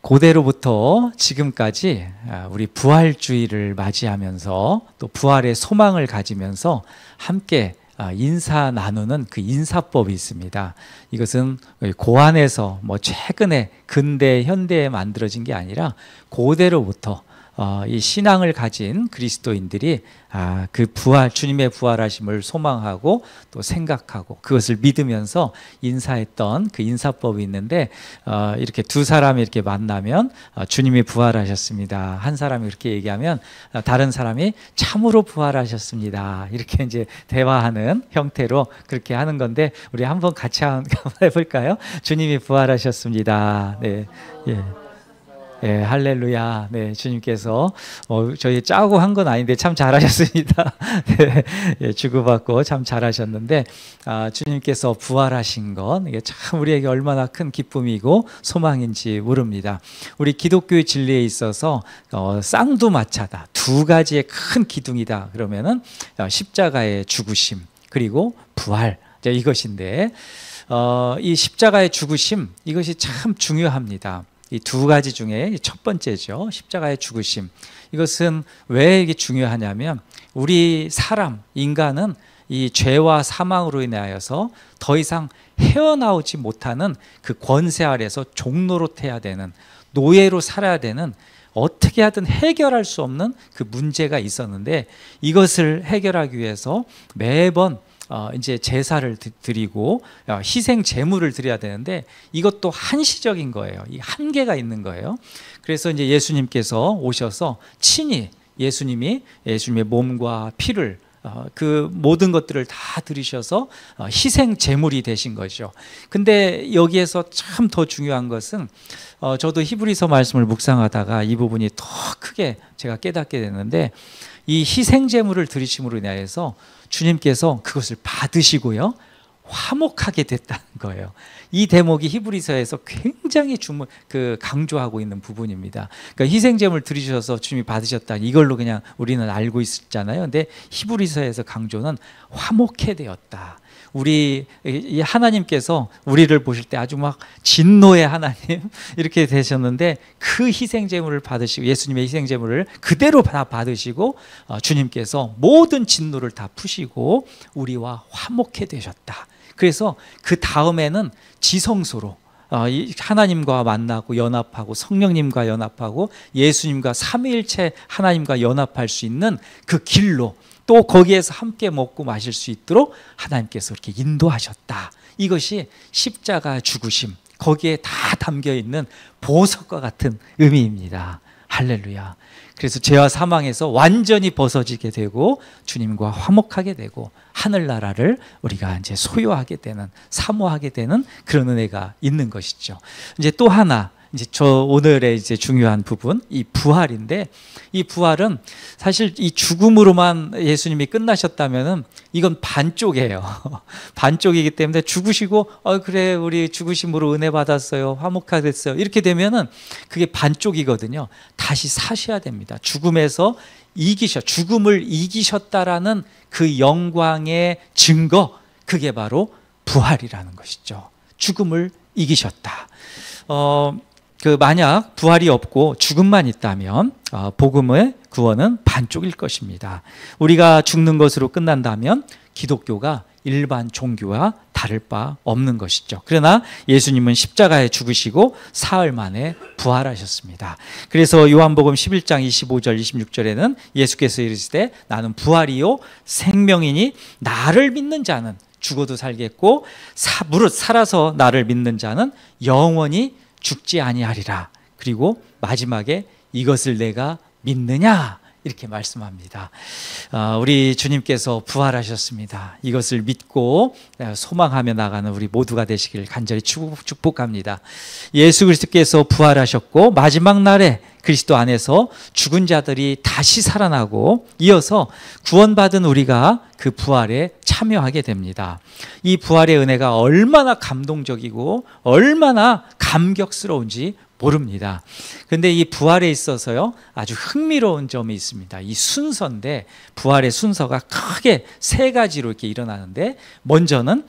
고대로부터 지금까지 우리 부활주의를 맞이하면서 또 부활의 소망을 가지면서 함께 인사 나누는 그 인사법이 있습니다. 이것은 고안에서 최근에 근대 현대에 만들어진 게 아니라 고대로부터 이 신앙을 가진 그리스도인들이 그 부활, 주님의 부활하심을 소망하고 또 생각하고 그것을 믿으면서 인사했던 그 인사법이 있는데, 이렇게 두 사람이 이렇게 만나면 주님이 부활하셨습니다. 한 사람이 그렇게 얘기하면 다른 사람이 참으로 부활하셨습니다. 이렇게 이제 대화하는 형태로 그렇게 하는 건데, 우리 한번 같이 한번 해볼까요? 주님이 부활하셨습니다. 네, 예. 네, 할렐루야. 네, 주님께서 저희 짜고 한 건 아닌데 참 잘하셨습니다. 네, 예, 주고받고 참 잘하셨는데, 주님께서 부활하신 건 이게 참 우리에게 얼마나 큰 기쁨이고 소망인지 모릅니다. 우리 기독교의 진리에 있어서 쌍두마차다, 두 가지의 큰 기둥이다 그러면은 십자가의 죽으심 그리고 부활, 이것인데, 이 십자가의 죽으심, 이것이 참 중요합니다. 이 두 가지 중에 첫 번째죠. 십자가의 죽으심. 이것은 왜 이게 중요하냐면, 우리 사람, 인간은 이 죄와 사망으로 인하여서 더 이상 헤어나오지 못하는 그 권세 아래서 종노릇해야 되는, 노예로 살아야 되는, 어떻게 하든 해결할 수 없는 그 문제가 있었는데, 이것을 해결하기 위해서 매번 이제 제사를 드리고 희생 제물을 드려야 되는데, 이것도 한시적인 거예요. 이 한계가 있는 거예요. 그래서 이제 예수님께서 오셔서 친히 예수님의 몸과 피를, 그 모든 것들을 다 들이셔서 희생 제물이 되신 거죠. 근데 여기에서 참 더 중요한 것은, 저도 히브리서 말씀을 묵상하다가 이 부분이 더 크게 제가 깨닫게 됐는데, 이 희생 제물을 드리심으로 인하여서 주님께서 그것을 받으시고요, 화목하게 됐다는 거예요. 이 대목이 히브리서에서 굉장히 강조하고 있는 부분입니다. 그러니까 희생제물 드리셔서 주님이 받으셨다, 이걸로 그냥 우리는 알고 있었잖아요. 근데 히브리서에서 강조는 화목해 되었다. 우리 하나님께서 우리를 보실 때 아주 막 진노의 하나님 이렇게 되셨는데, 그 희생제물을 받으시고, 예수님의 희생제물을 그대로 받으시고, 주님께서 모든 진노를 다 푸시고 우리와 화목해 되셨다. 그래서 그 다음에는 지성소로 하나님과 만나고 연합하고, 성령님과 연합하고, 예수님과 삼위일체 하나님과 연합할 수 있는 그 길로, 또 거기에서 함께 먹고 마실 수 있도록 하나님께서 이렇게 인도하셨다. 이것이 십자가 죽으심, 거기에 다 담겨 있는 보석과 같은 의미입니다. 할렐루야. 그래서 죄와 사망에서 완전히 벗어지게 되고 주님과 화목하게 되고 하늘나라를 우리가 이제 소유하게 되는, 사모하게 되는 그런 은혜가 있는 것이죠. 이제 또 하나, 이제 오늘의 이제 중요한 부분, 이 부활인데, 이 부활은 사실 이 죽음으로만 예수님이 끝나셨다면은 이건 반쪽이에요. 반쪽이기 때문에 죽으시고 그래 우리 죽으심으로 은혜 받았어요, 화목하게 됐어요, 이렇게 되면은 그게 반쪽이거든요. 다시 사셔야 됩니다. 죽음에서 죽음을 이기셨다라는 그 영광의 증거, 그게 바로 부활이라는 것이죠. 죽음을 이기셨다. 만약 부활이 없고 죽음만 있다면 복음의 구원은 반쪽일 것입니다. 우리가 죽는 것으로 끝난다면 기독교가 일반 종교와 다를 바 없는 것이죠. 그러나 예수님은 십자가에 죽으시고 사흘 만에 부활하셨습니다. 그래서 요한복음 11장 25절 26절에는 예수께서 이르시되 나는 부활이요 생명이니 나를 믿는 자는 죽어도 살겠고 무릇 살아서 나를 믿는 자는 영원히 죽지 아니하리라. 그리고 마지막에 이것을 내가 믿느냐, 이렇게 말씀합니다. 우리 주님께서 부활하셨습니다. 이것을 믿고 소망하며 나가는 우리 모두가 되시길 간절히 축복합니다. 예수 그리스도께서 부활하셨고 마지막 날에 그리스도 안에서 죽은 자들이 다시 살아나고, 이어서 구원받은 우리가 그 부활에 참여하게 됩니다. 이 부활의 은혜가 얼마나 감동적이고 얼마나 감격스러운지 모릅니다. 그런데 이 부활에 있어서요, 아주 흥미로운 점이 있습니다. 이 순서인데, 부활의 순서가 크게 세 가지로 이렇게 일어나는데, 먼저는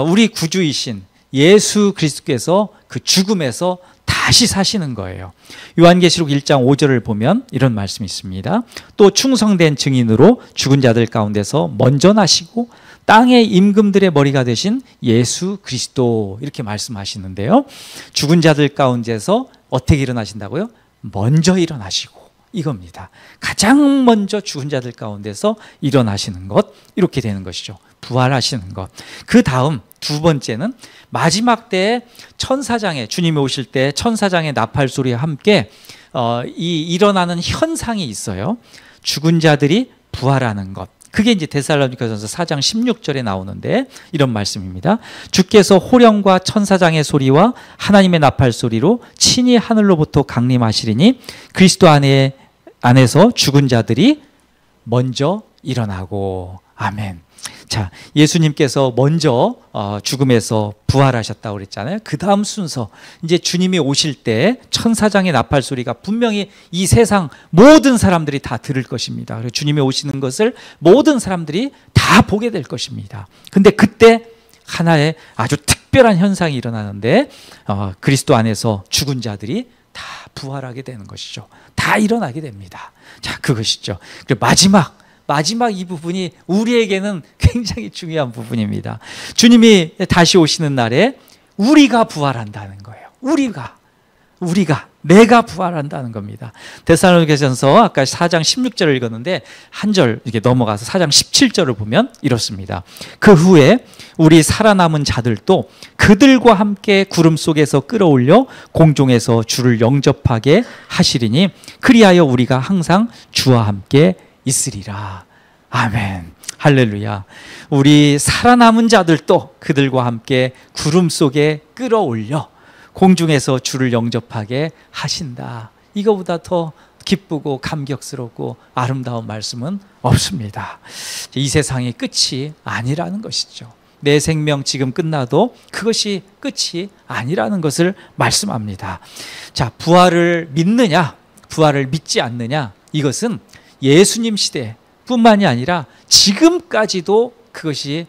우리 구주이신 예수 그리스도께서 그 죽음에서 다시 사시는 거예요. 요한계시록 1장 5절을 보면 이런 말씀이 있습니다. 또 충성된 증인으로 죽은 자들 가운데서 먼저 나시고 땅의 임금들의 머리가 되신 예수 그리스도, 이렇게 말씀하시는데요. 죽은 자들 가운데서 어떻게 일어나신다고요? 먼저 일어나시고, 이겁니다. 가장 먼저 죽은 자들 가운데서 일어나시는 것, 이렇게 되는 것이죠. 부활하시는 것. 그 다음 두 번째는 마지막 때에 천사장에, 주님이 오실 때 천사장의 나팔 소리와 함께 이 일어나는 현상이 있어요. 죽은 자들이 부활하는 것. 그게 이제 데살로니가전서 4장 16절에 나오는데 이런 말씀입니다. 주께서 호령과 천사장의 소리와 하나님의 나팔 소리로 친히 하늘로부터 강림하시리니 그리스도 안에서 죽은 자들이 먼저 일어나고. 아멘. 자, 예수님께서 먼저 죽음에서 부활하셨다고 그랬잖아요. 그 다음 순서, 이제 주님이 오실 때 천사장의 나팔 소리가 분명히 이 세상 모든 사람들이 다 들을 것입니다. 그리고 주님이 오시는 것을 모든 사람들이 다 보게 될 것입니다. 근데 그때 하나의 아주 특별한 현상이 일어나는데 그리스도 안에서 죽은 자들이 다 부활하게 되는 것이죠. 다 일어나게 됩니다. 자, 그것이죠. 그리고 마지막 이 부분이 우리에게는 굉장히 중요한 부분입니다. 주님이 다시 오시는 날에 우리가 부활한다는 거예요. 내가 부활한다는 겁니다. 데살로니가전서 아까 4장 16절을 읽었는데 한 절 이렇게 넘어가서 4장 17절을 보면 이렇습니다. 그 후에 우리 살아남은 자들도 그들과 함께 구름 속에서 끌어올려 공중에서 주를 영접하게 하시리니 그리하여 우리가 항상 주와 함께 있으리라. 아멘. 할렐루야. 우리 살아남은 자들도 그들과 함께 구름 속에 끌어올려 공중에서 주를 영접하게 하신다. 이거보다 더 기쁘고 감격스럽고 아름다운 말씀은 없습니다. 이 세상이 끝이 아니라는 것이죠. 내 생명 지금 끝나도 그것이 끝이 아니라는 것을 말씀합니다. 자, 부활을 믿느냐, 부활을 믿지 않느냐, 이것은 예수님 시대뿐만이 아니라 지금까지도 그것이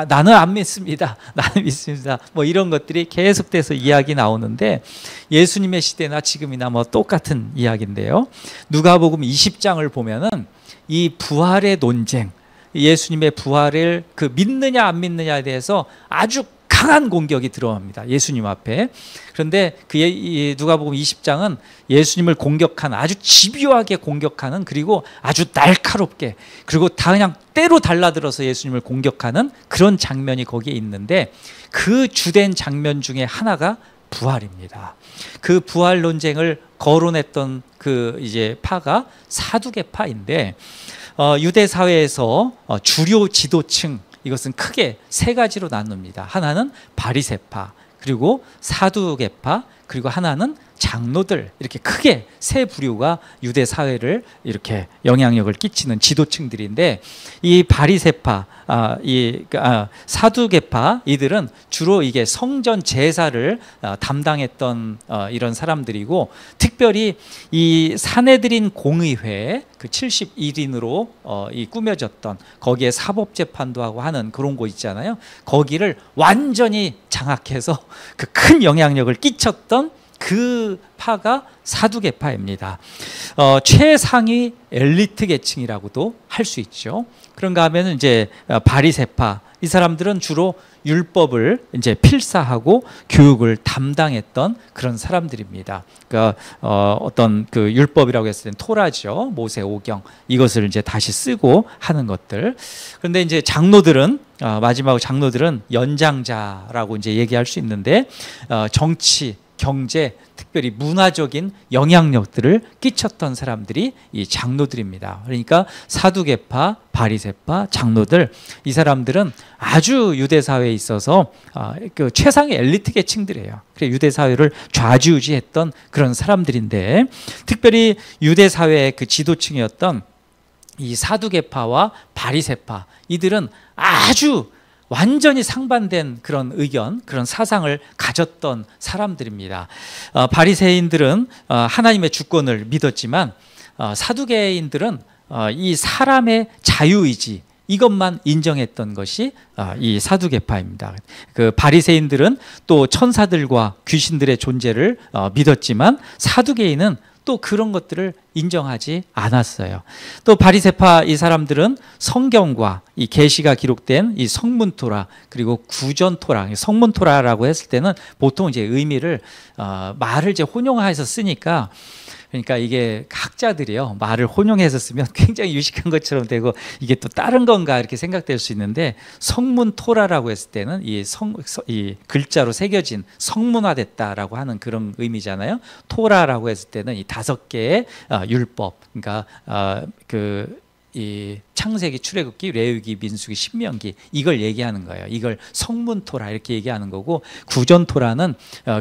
나는 안 믿습니다. 나는 믿습니다. 뭐 이런 것들이 계속돼서 이야기 나오는데 예수님의 시대나 지금이나 뭐 똑같은 이야기인데요. 누가복음 20장을 보면은 이 부활의 논쟁, 예수님의 부활을 그 믿느냐 안 믿느냐에 대해서 아주 강한 공격이 들어옵니다. 예수님 앞에. 그런데 누가복음 20장은 예수님을 공격한, 아주 집요하게 공격하는, 그리고 아주 날카롭게, 그리고 다 그냥 때로 달라들어서 예수님을 공격하는 그런 장면이 거기에 있는데 그 주된 장면 중에 하나가 부활입니다. 그 부활 논쟁을 거론했던 그 이제 파가 사두개파인데 유대 사회에서 주요 지도층, 이것은 크게 세 가지로 나눕니다. 하나는 바리새파, 그리고 사두개파, 그리고 하나는 장로들, 이렇게 크게 세 부류가 유대 사회를 이렇게 영향력을 끼치는 지도층들인데 이 바리새파, 사두개파, 이들은 주로 이게 성전 제사를 담당했던 이런 사람들이고, 특별히 이 사내들인 공의회 그 71인으로 이 꾸며졌던, 거기에 사법재판도 하고 하는 그런 곳 있잖아요. 거기를 완전히 장악해서 그 큰 영향력을 끼쳤던 그 파가 사두개파입니다. 최상위 엘리트 계층이라고도 할 수 있죠. 그런가 하면 이제 바리새파, 이 사람들은 주로 율법을 이제 필사하고 교육을 담당했던 그런 사람들입니다. 그러니까 어떤 그 율법이라고 했을 땐 토라죠. 모세 오경, 이것을 이제 다시 쓰고 하는 것들. 그런데 이제 장로들은 마지막으로 장로들은 연장자라고 이제 얘기할 수 있는데 정치, 경제, 특별히 문화적인 영향력들을 끼쳤던 사람들이 이 장로들입니다. 그러니까 사두개파, 바리새파, 장로들, 이 사람들은 아주 유대 사회에 있어서 그 최상의 엘리트 계층들이에요. 그래 유대 사회를 좌지우지했던 그런 사람들인데, 특별히 유대 사회의 그 지도층이었던 이 사두개파와 바리새파, 이들은 아주 완전히 상반된 그런 의견, 그런 사상을 가졌던 사람들입니다. 바리새인들은 하나님의 주권을 믿었지만 사두개인들은 이 사람의 자유의지 이것만 인정했던 것이 이 사두개파입니다. 그 바리새인들은 또 천사들과 귀신들의 존재를 믿었지만 사두개인은 또 그런 것들을 인정하지 않았어요. 또 바리새파 이 사람들은 성경과 이 계시가 기록된 이 성문토라 그리고 구전토라, 성문토라라고 했을 때는 보통 이제 의미를 말을 이제 혼용해서 쓰니까, 그러니까 이게 학자들이요 말을 혼용해서 쓰면 굉장히 유식한 것처럼 되고 이게 또 다른 건가 이렇게 생각될 수 있는데, 성문토라라고 했을 때는 이 글자로 새겨진 성문화됐다라고 하는 그런 의미잖아요. 토라라고 했을 때는 이 5개의 율법, 그러니까 이 창세기, 출애굽기, 레위기, 민수기, 신명기 이걸 얘기하는 거예요. 이걸 성문토라 이렇게 얘기하는 거고, 구전토라는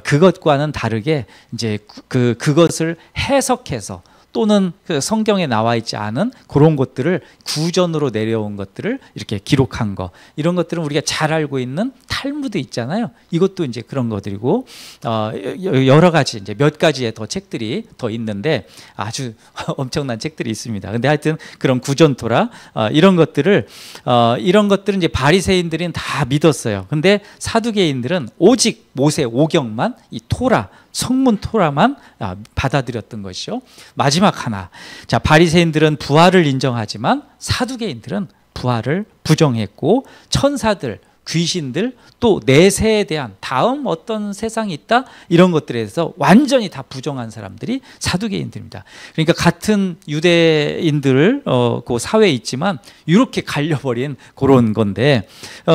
그것과는 다르게 이제 그것을 해석해서 또는 그 성경에 나와 있지 않은 그런 것들을 구전으로 내려온 것들을 이렇게 기록한 거, 이런 것들은 우리가 잘 알고 있는 탈무드 있잖아요. 이것도 이제 그런 것들이고, 여러 가지 이제 몇 가지의 더 책들이 더 있는데 아주 엄청난 책들이 있습니다. 근데 하여튼 그런 구전토라 이런 것들은 이제 바리새인들은 다 믿었어요. 근데 사두개인들은 오직 모세 오경만, 이 토라 성문 토라만 받아들였던 것이죠. 마지막 하나, 자, 바리새인들은 부활을 인정하지만 사두개인들은 부활을 부정했고, 천사들, 귀신들, 또 내세에 대한 다음 어떤 세상이 있다 이런 것들에 대해서 완전히 다 부정한 사람들이 사두개인들입니다. 그러니까 같은 유대인들 그 사회에 있지만 이렇게 갈려버린 그런 건데,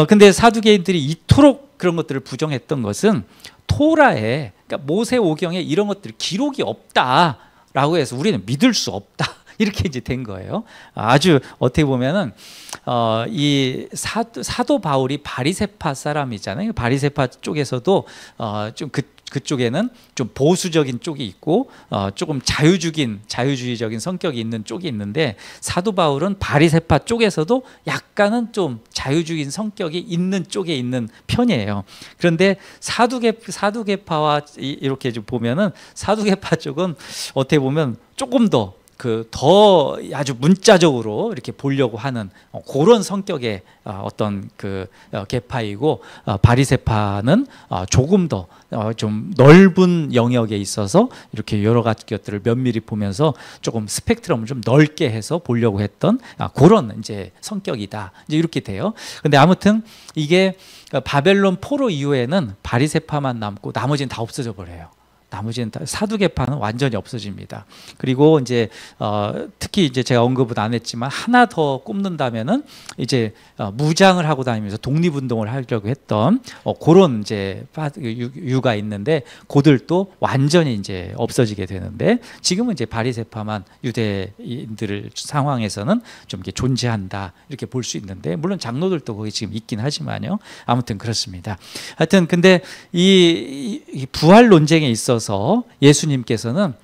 근데 사두개인들이 이토록 그런 것들을 부정했던 것은 토라에, 그러니까 모세오경에 이런 것들이 기록이 없다라고 해서 우리는 믿을 수 없다 이렇게 이제 된 거예요. 아주 어떻게 보면은 이 사도 바울이 바리새파 사람이잖아요. 바리새파 쪽에서도 좀 그쪽에는 좀 보수적인 쪽이 있고 조금 자유주의적인 성격이 있는 쪽이 있는데, 사도 바울은 바리새파 쪽에서도 약간은 좀 자유주의적인 성격이 있는 쪽에 있는 편이에요. 그런데 사두개파와 이렇게 좀 보면은 사두개파 쪽은 어떻게 보면 조금 더 아주 문자적으로 이렇게 보려고 하는 그런 성격의 어떤 계파이고, 바리새파는 조금 더 좀 넓은 영역에 있어서 이렇게 여러 가지 것들을 면밀히 보면서 조금 스펙트럼을 좀 넓게 해서 보려고 했던 그런 이제 성격이다. 이제 이렇게 돼요. 근데 아무튼 이게 바벨론 포로 이후에는 바리새파만 남고 나머지는 다 없어져 버려요. 나머지는 다 사두개파는 완전히 없어집니다. 그리고 이제 특히 이제 제가 언급은 안 했지만 하나 더 꼽는다면은 이제 무장을 하고 다니면서 독립운동을 하려고 했던 그런 이제 유가 있는데, 그들도 완전히 이제 없어지게 되는데, 지금은 이제 바리새파만 유대인들 상황에서는 좀 이렇게 존재한다 이렇게 볼 수 있는데, 물론 장로들도 거기 지금 있긴 하지만요. 아무튼 그렇습니다. 하여튼 근데 이 부활 논쟁에 있어서 예수님께서는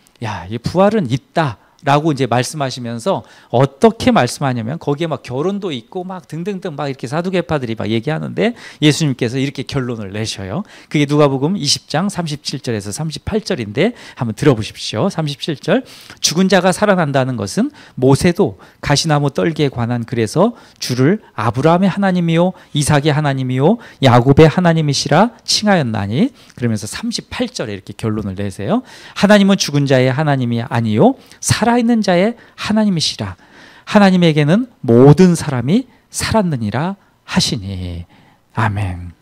이 부활은 있다라고 이제 말씀하시면서 어떻게 말씀하냐면, 거기에 막 결혼도 있고 막 등등등 막 이렇게 사두개파들이 막 얘기하는데 예수님께서 이렇게 결론을 내셔요. 그게 누가복음 20장 37절에서 38절인데 한번 들어보십시오. 37절, 죽은 자가 살아난다는 것은 모세도 가시나무 떨기에 관한 글에서 주를 아브라함의 하나님이요 이삭의 하나님이요 야곱의 하나님이시라 칭하였나니, 그러면서 38절에 이렇게 결론을 내세요. 하나님은 죽은 자의 하나님이 아니요 살아있는 자의 하나님이시라. 하나님에게는 모든 사람이 살았느니라 하시니. 아멘.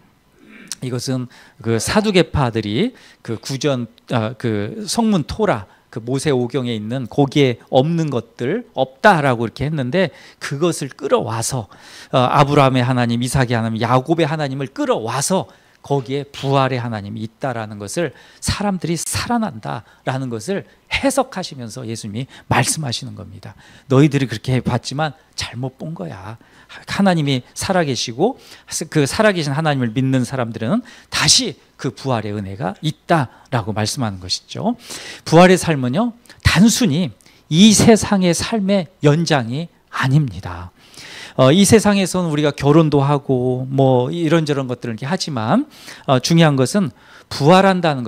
이것은 그 사두개파들이 그 성문 토라, 그 모세오경에 있는 거기에 없는 것들 없다라고 이렇게 했는데, 그것을 끌어와서 아브라함의 하나님, 이삭의 하나님, 야곱의 하나님을 끌어와서 거기에 부활의 하나님이 있다라는 것을, 사람들이 살아난다라는 것을 해석하시면서 예수님이 말씀하시는 겁니다. 너희들이 그렇게 봤지만 잘못 본 거야. 하나님이 살아계시고 그 살아계신 하나님을 믿는 사람들은 다시 그 부활의 은혜가 있다라고 말씀하는 것이죠. 부활의 삶은요, 단순히 이 세상의 삶의 연장이 아닙니다. 이 세상에서는 우리가 결혼도 하고 뭐 이런저런 것들을 이렇게 하지만 중요한 것은 부활이라는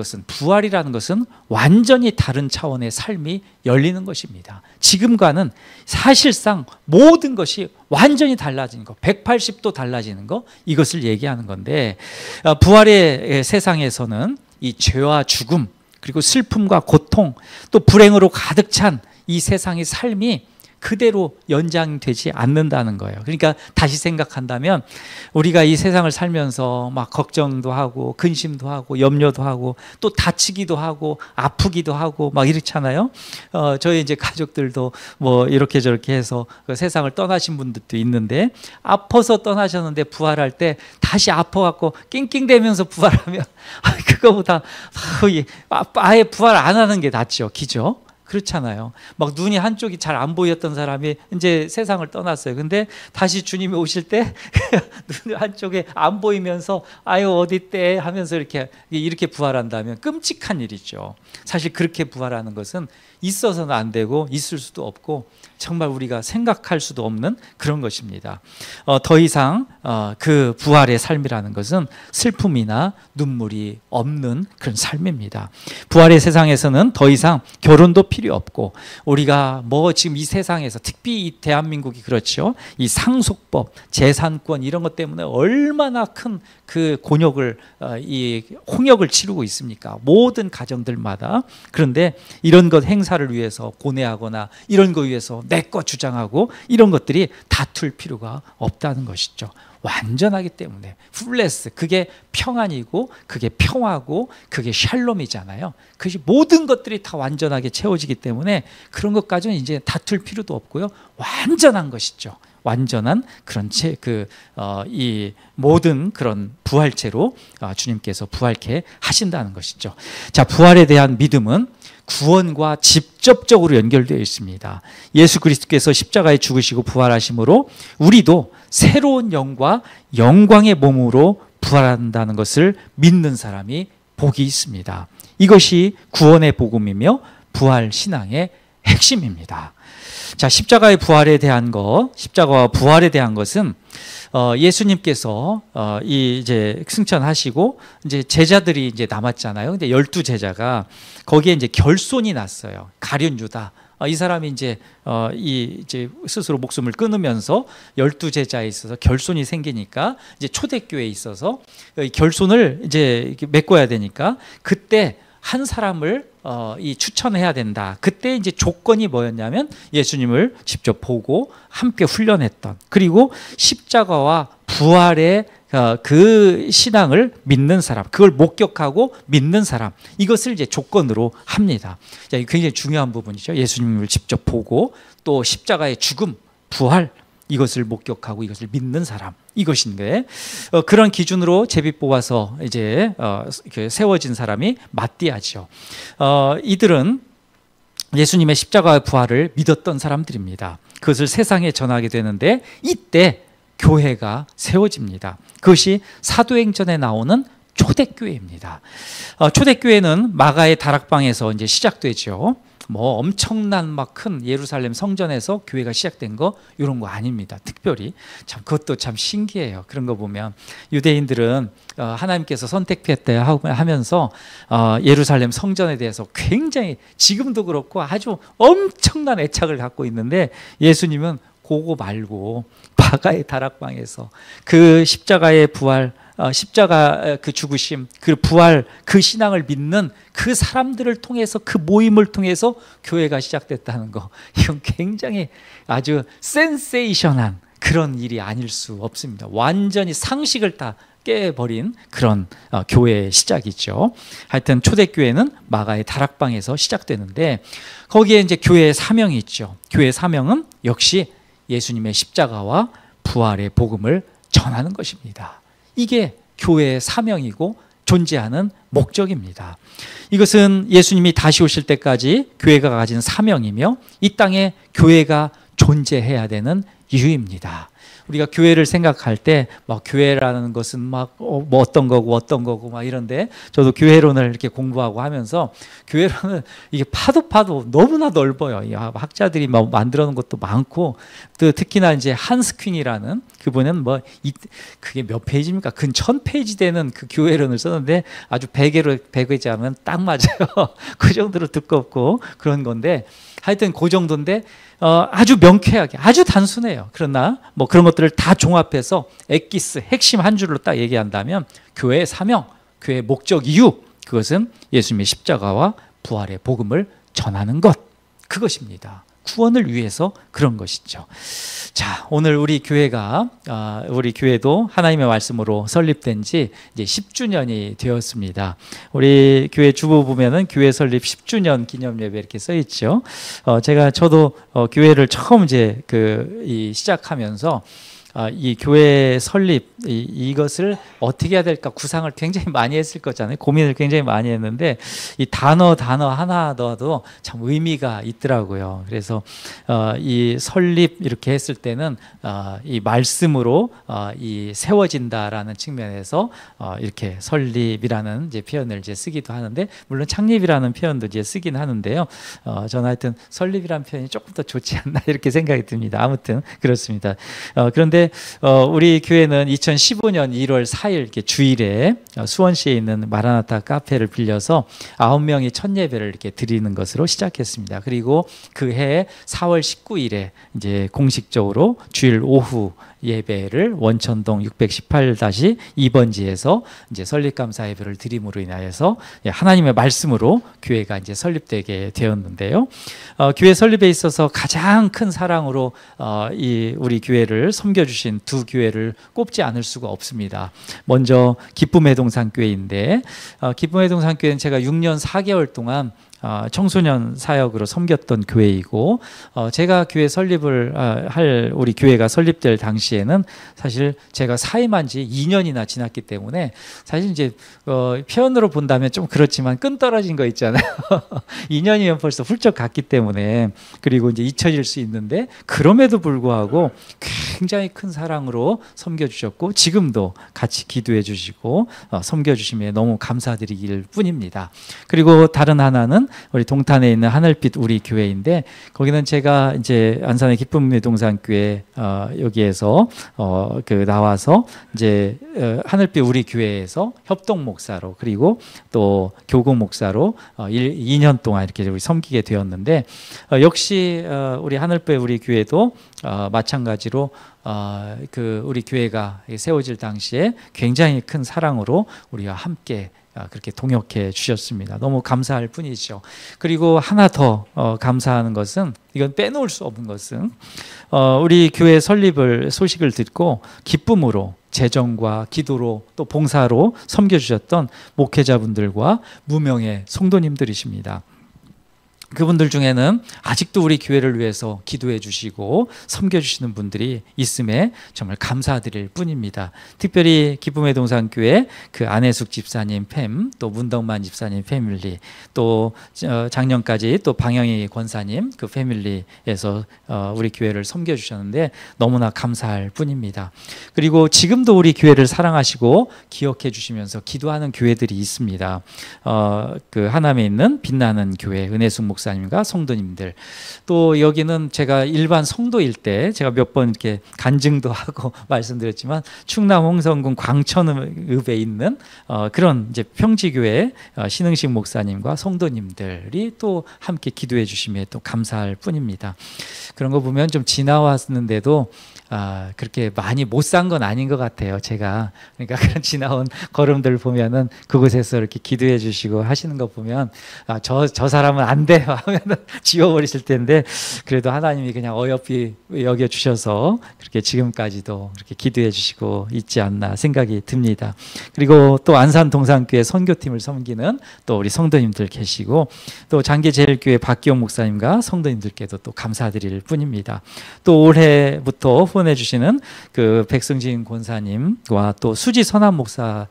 것은 완전히 다른 차원의 삶이 열리는 것입니다. 지금과는 사실상 모든 것이 완전히 달라지는 것, 180도 달라지는 것, 이것을 얘기하는 건데, 부활의 세상에서는 이 죄와 죽음, 그리고 슬픔과 고통, 또 불행으로 가득 찬 이 세상의 삶이 그대로 연장되지 않는다는 거예요. 그러니까 다시 생각한다면 우리가 이 세상을 살면서 막 걱정도 하고 근심도 하고 염려도 하고 또 다치기도 하고 아프기도 하고 막 이렇잖아요. 저희 이제 가족들도 뭐 이렇게 저렇게 해서 그 세상을 떠나신 분들도 있는데, 아파서 떠나셨는데 부활할 때 다시 아파갖고 낑낑대면서 부활하면 그거보다 아예 부활 안 하는 게 낫죠. 기죠? 그렇잖아요. 막 눈이 한쪽이 잘 안 보였던 사람이 이제 세상을 떠났어요. 근데 다시 주님이 오실 때 눈 한쪽에 안 보이면서 아유 어디 있대 하면서 이렇게 부활한다면 끔찍한 일이죠. 사실 그렇게 부활하는 것은 있어서는 안 되고 있을 수도 없고 정말 우리가 생각할 수도 없는 그런 것입니다. 더 이상 그 부활의 삶이라는 것은 슬픔이나 눈물이 없는 그런 삶입니다. 부활의 세상에서는 더 이상 결혼도 필요 없고, 우리가 뭐 지금 이 세상에서 특히 이 대한민국이 그렇죠. 이 상속법, 재산권 이런 것 때문에 얼마나 큰 그 곤욕을 이 홍역을 치르고 있습니까? 모든 가정들마다. 그런데 이런 것 행사를 위해서 고뇌하거나 이런 거 위해서 내 거 주장하고 이런 것들이 다툴 필요가 없다는 것이죠. 완전하기 때문에 풀레스, 그게 평안이고 그게 평화고 그게 샬롬이잖아요. 그것이 모든 것들이 다 완전하게 채워지기 때문에 그런 것까지는 이제 다툴 필요도 없고요. 완전한 것이죠. 완전한 그런 이 모든 그런 부활체로 주님께서 부활케 하신다는 것이죠. 자, 부활에 대한 믿음은 구원과 직접적으로 연결되어 있습니다. 예수 그리스도께서 십자가에 죽으시고 부활하심으로 우리도 새로운 영과 영광의 몸으로 부활한다는 것을 믿는 사람이 복이 있습니다. 이것이 구원의 복음이며 부활 신앙의 핵심입니다. 자, 십자가와 부활에 대한 것은 예수님께서 이제 승천하시고 이제 제자들이 이제 남았잖아요. 근데 12제자가 거기에 이제 결손이 났어요. 가룟 유다. 이 사람이 이제 스스로 목숨을 끊으면서 12제자에 있어서 결손이 생기니까 이제 초대교회에 있어서 결손을 이제 메꿔야 되니까 그때 한 사람을 추천해야 된다. 그때 이제 조건이 뭐였냐면 예수님을 직접 보고 함께 훈련했던, 그리고 십자가와 부활의 그 신앙을 믿는 사람, 그걸 목격하고 믿는 사람, 이것을 이제 조건으로 합니다. 자, 굉장히 중요한 부분이죠. 예수님을 직접 보고 또 십자가의 죽음, 부활, 이것을 목격하고 이것을 믿는 사람, 이것인데 그런 기준으로 제비 뽑아서 이제 세워진 사람이 마띠아죠. 이들은 예수님의 십자가의 부활을 믿었던 사람들입니다. 그것을 세상에 전하게 되는데 이때 교회가 세워집니다. 그것이 사도행전에 나오는 초대교회입니다. 초대교회는 마가의 다락방에서 이제 시작되죠. 뭐 엄청난 막 큰 예루살렘 성전에서 교회가 시작된 거 이런 거 아닙니다. 특별히 참 그것도 참 신기해요. 그런 거 보면 유대인들은 하나님께서 선택했다 하면서 예루살렘 성전에 대해서 굉장히 지금도 그렇고 아주 엄청난 애착을 갖고 있는데, 예수님은 그거 말고 마가의 다락방에서 그 십자가의 부활, 십자가 그 죽으심, 그 부활, 그 신앙을 믿는 그 사람들을 통해서, 그 모임을 통해서 교회가 시작됐다는 거, 이건 굉장히 아주 센세이션한 그런 일이 아닐 수 없습니다. 완전히 상식을 다 깨버린 그런 교회의 시작이죠. 하여튼 초대교회는 마가의 다락방에서 시작되는데, 거기에 이제 교회의 사명이 있죠. 교회의 사명은 역시 예수님의 십자가와 부활의 복음을 전하는 것입니다. 이게 교회의 사명이고 존재하는 목적입니다. 이것은 예수님이 다시 오실 때까지 교회가 가진 사명이며 이 땅에 교회가 존재해야 되는 이유입니다. 우리가 교회를 생각할 때 막 교회라는 것은 막 뭐 어떤 거고 막 이런데 저도 교회론을 이렇게 공부하고 하면서 교회론은 이게 파도 너무나 넓어요. 이 학자들이 막 만들어 놓은 것도 많고 또 특히나 이제 한스 퀸이라는 그분은 뭐 그게 몇 페이지입니까? 근 1000페이지 되는 그 교회론을 썼는데 아주 베개지 하면 딱 맞아요. 그 정도로 두껍고 그런 건데 하여튼 그 정도인데 아주 명쾌하게 아주 단순해요. 그러나 뭐 그런 것들을 다 종합해서 엑기스 핵심 한 줄로 딱 얘기한다면 교회의 사명, 교회의 목적 이유 그것은 예수님의 십자가와 부활의 복음을 전하는 것 그것입니다. 구원을 위해서 그런 것이죠. 자, 오늘 우리 교회도 하나님의 말씀으로 설립된 지 이제 10주년이 되었습니다. 우리 교회 주보 보면은 교회 설립 10주년 기념 예배 이렇게 써 있죠. 저도 교회를 처음 이제 시작하면서 이 교회 설립 이것을 어떻게 해야 될까 구상을 굉장히 많이 했을 거잖아요. 고민을 굉장히 많이 했는데 이 단어 하나 넣어도 참 의미가 있더라고요. 그래서 이 설립 이렇게 했을 때는 이 말씀으로 이 세워진다라는 측면에서 이렇게 설립이라는 이제 표현을 이제 쓰기도 하는데 물론 창립이라는 표현도 이제 쓰긴 하는데요. 저는 하여튼 설립이라는 표현이 조금 더 좋지 않나 이렇게 생각이 듭니다. 아무튼 그렇습니다. 그런데 우리 교회는 2015년 1월 4일 이렇게 주일에 수원시에 있는 마라나타 카페를 빌려서 9명이 첫 예배를 이렇게 드리는 것으로 시작했습니다. 그리고 그 해 4월 19일에 이제 공식적으로 주일 오후 예배를 원천동 618-2번지에서 이제 설립감사 예배를 드림으로 인하여서 하나님의 말씀으로 교회가 이제 설립되게 되었는데요. 교회 설립에 있어서 가장 큰 사랑으로 이 우리 교회를 섬겨주신 두 교회를 꼽지 않을 수가 없습니다. 먼저 기쁨의 동산교회인데 기쁨의 동산교회는 제가 6년 4개월 동안 청소년 사역으로 섬겼던 교회이고 제가 교회 설립을 할 우리 교회가 설립될 당시에는 사실 제가 사임한 지 2년이나 지났기 때문에 사실 이제 표현으로 본다면 좀 그렇지만 끈 떨어진 거 있잖아요. 2년이면 벌써 훌쩍 갔기 때문에 그리고 이제 잊혀질 수 있는데 그럼에도 불구하고 굉장히 큰 사랑으로 섬겨주셨고 지금도 같이 기도해 주시고 섬겨주심에 너무 감사드리길 뿐입니다. 그리고 다른 하나는 우리 동탄에 있는 하늘빛 우리 교회인데 거기는 제가 이제 안산의 기쁨의 동산교회 여기에서 나와서 이제 하늘빛 우리 교회에서 협동 목사로 그리고 또 교구 목사로 2년 동안 이렇게 우리 섬기게 되었는데 역시 우리 하늘빛 우리 교회도 마찬가지로 우리 교회가 세워질 당시에 굉장히 큰 사랑으로 우리와 함께 그렇게 동역해 주셨습니다. 너무 감사할 뿐이죠. 그리고 하나 더 감사하는 것은 이건 빼놓을 수 없는 것은 우리 교회 설립을 소식을 듣고 기쁨으로 재정과 기도로 또 봉사로 섬겨주셨던 목회자분들과 무명의 성도님들이십니다. 그분들 중에는 아직도 우리 교회를 위해서 기도해 주시고 섬겨주시는 분들이 있음에 정말 감사드릴 뿐입니다. 특별히 기쁨의 동산교회 그 안혜숙 집사님 팸, 또 문덕만 집사님 패밀리, 또 작년까지 또 방영희 권사님 그 패밀리에서 우리 교회를 섬겨주셨는데 너무나 감사할 뿐입니다. 그리고 지금도 우리 교회를 사랑하시고 기억해 주시면서 기도하는 교회들이 있습니다. 그 하남에 있는 빛나는 교회 은혜숙 목사님과 성도님들 또 여기는 제가 일반 성도일 때 제가 몇 번 이렇게 간증도 하고 말씀드렸지만 충남 홍성군 광천읍에 있는 그런 이제 평지교회 신흥식 목사님과 성도님들이 또 함께 기도해 주심에 또 감사할 뿐입니다. 그런 거 보면 좀 지나왔는데도 그렇게 많이 못 산 건 아닌 것 같아요. 제가 그러니까 그런 지나온 걸음들 보면은 그곳에서 이렇게 기도해 주시고 하시는 거 보면 저 사람은 안 돼요 하면은 지워버리실 텐데 그래도 하나님이 그냥 어여삐 여겨 주셔서 그렇게 지금까지도 그렇게 기도해 주시고 있지 않나 생각이 듭니다. 그리고 또 안산 동산교회 선교팀을 섬기는 또 우리 성도님들 계시고 또 장계제일교회 박기용 목사님과 성도님들께도 또 감사드릴 뿐입니다. 또 올해부터 보내주시는 그 백승진 권사님과 또 수지 선한 목자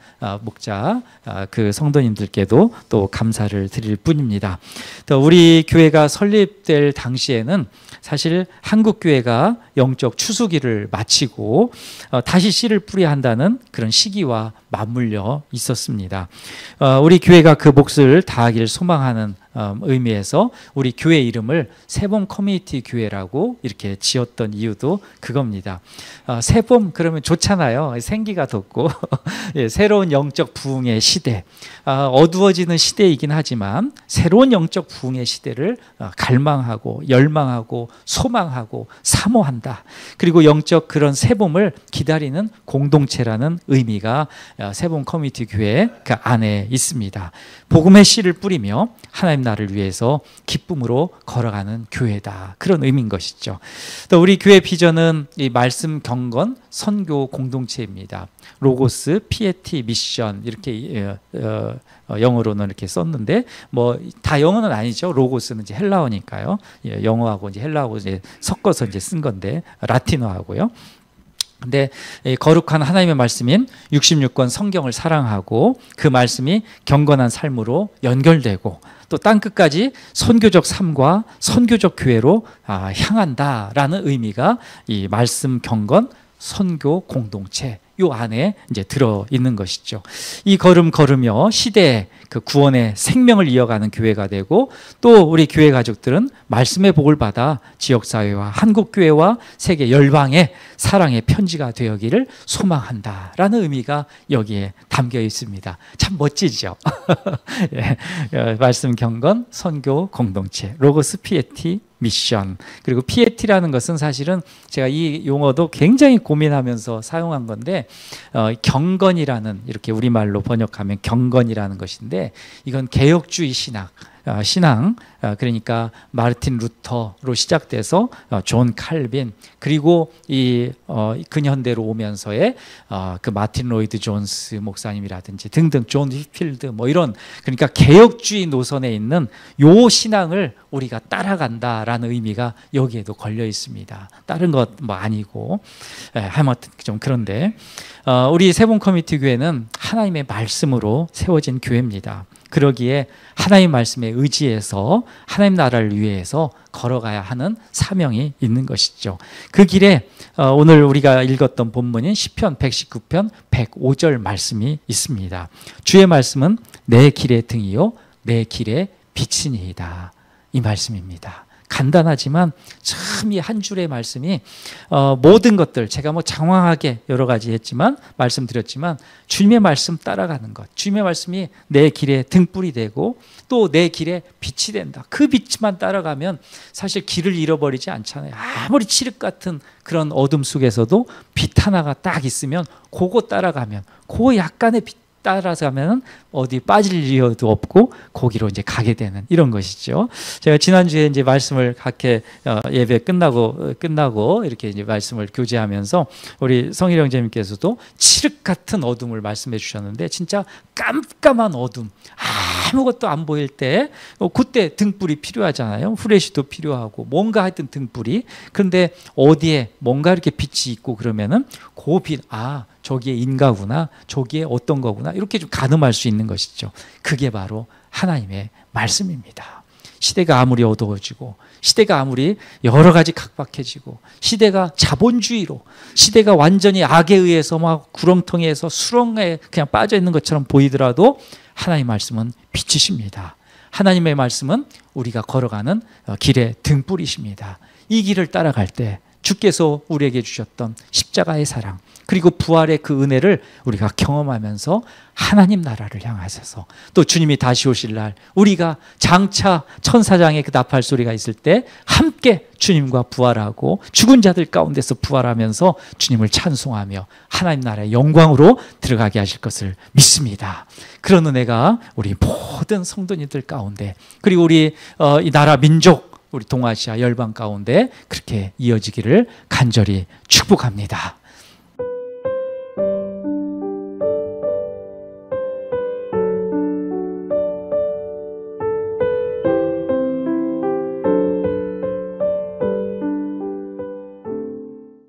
그 성도님들께도 또 감사를 드릴 뿐입니다. 또 우리 교회가 설립될 당시에는 사실 한국 교회가 영적 추수기를 마치고 다시 씨를 뿌려야 한다는 그런 시기와 맞물려 있었습니다. 우리 교회가 그 몫을 다하길 소망하는 의미에서 우리 교회 이름을 세봄 커뮤니티 교회라고 이렇게 지었던 이유도 그겁니다. 세봄 그러면 좋잖아요. 생기가 돋고 예, 새로운 영적 부흥의 시대, 어두워지는 시대이긴 하지만 새로운 영적 부흥의 시대를 갈망하고 열망하고 소망하고 사모한다. 그리고 영적 그런 세봄을 기다리는 공동체라는 의미가 세봄 커뮤니티 교회 그 안에 있습니다. 복음의 씨를 뿌리며 하나님 나라를 위해서 기쁨으로 걸어가는 교회다. 그런 의미인 것이죠. 또 우리 교회 비전은 이 말씀 경건 선교 공동체입니다. 로고스, 피에티, 미션 이렇게 영어로는 이렇게 썼는데 뭐 다 영어는 아니죠. 로고스는 이제 헬라어니까요. 영어하고 이제 헬라어하고 이제 섞어서 이제 쓴 건데 라틴어하고요. 근데 거룩한 하나님의 말씀인 66권 성경을 사랑하고 그 말씀이 경건한 삶으로 연결되고 또 땅끝까지 선교적 삶과 선교적 교회로 향한다라는 의미가 이 말씀 경건 선교 공동체 요 안에 이제 들어 있는 것이죠. 이 걸음 걸으며 시대의 그 구원의 생명을 이어가는 교회가 되고 또 우리 교회 가족들은 말씀의 복을 받아 지역사회와 한국교회와 세계 열방의 사랑의 편지가 되어기를 소망한다라는 의미가 여기에 담겨 있습니다. 참 멋지죠. 예, 말씀 경건 선교 공동체 로고스 피에티 미션. 그리고 피에티라는 것은 사실은 제가 이 용어도 굉장히 고민하면서 사용한 건데 경건이라는 이렇게 우리말로 번역하면 경건이라는 것인데 이건 개혁주의 신앙 그러니까 마르틴 루터로 시작돼서 존 칼빈 그리고 이 근현대로 오면서의 그 마틴 로이드 존스 목사님이라든지 등등 존 휘필드 뭐 이런 그러니까 개혁주의 노선에 있는 요 신앙을 우리가 따라간다라는 의미가 여기에도 걸려 있습니다. 다른 것 뭐 아니고 하여튼 좀 그런데 우리 세봄 커뮤니티 교회는 하나님의 말씀으로 세워진 교회입니다. 그러기에 하나님 말씀에 의지해서 하나님 나라를 위해서 걸어가야 하는 사명이 있는 것이죠. 그 길에 오늘 우리가 읽었던 본문인 시편 119편 105절 말씀이 있습니다. 주의 말씀은 내 길의 등이요 내 길의 빛이니이다. 이 말씀입니다. 간단하지만 참 이 한 줄의 말씀이 모든 것들 제가 뭐 장황하게 여러 가지 했지만 말씀드렸지만 주님의 말씀 따라가는 것 주님의 말씀이 내 길에 등불이 되고 또 내 길에 빛이 된다. 그 빛만 따라가면 사실 길을 잃어버리지 않잖아요. 아무리 칠흑 같은 그런 어둠 속에서도 빛 하나가 딱 있으면 그거 따라가면 그 약간의 빛 따라서 가면 어디 빠질 이유도 없고 거기로 이제 가게 되는 이런 것이죠. 제가 지난주에 이제 말씀을 각회 예배 끝나고 이렇게 이제 말씀을 교제하면서 우리 성일 형제님께서도 칠흑 같은 어둠을 말씀해 주셨는데 진짜 깜깜한 어둠 아무것도 안 보일 때 그때 등불이 필요하잖아요. 후레쉬도 필요하고 뭔가 하여튼 등불이 그런데 어디에 뭔가 이렇게 빛이 있고 그러면은 그 빛 저기에 인가구나 저기에 어떤 거구나 이렇게 좀 가늠할 수 있는 것이죠. 그게 바로 하나님의 말씀입니다. 시대가 아무리 어두워지고 시대가 아무리 여러 가지 각박해지고 시대가 자본주의로 시대가 완전히 악에 의해서 막 구렁텅이에서 수렁에 그냥 빠져 있는 것처럼 보이더라도 하나님의 말씀은 빛이십니다. 하나님의 말씀은 우리가 걸어가는 길의 등불이십니다. 이 길을 따라갈 때 주께서 우리에게 주셨던 십자가의 사랑 그리고 부활의 그 은혜를 우리가 경험하면서 하나님 나라를 향하셔서 또 주님이 다시 오실 날 우리가 장차 천사장의 그 나팔 소리가 있을 때 함께 주님과 부활하고 죽은 자들 가운데서 부활하면서 주님을 찬송하며 하나님 나라의 영광으로 들어가게 하실 것을 믿습니다. 그런 은혜가 우리 모든 성도님들 가운데 그리고 우리 이 나라 민족 우리 동아시아 열방 가운데 그렇게 이어지기를 간절히 축복합니다.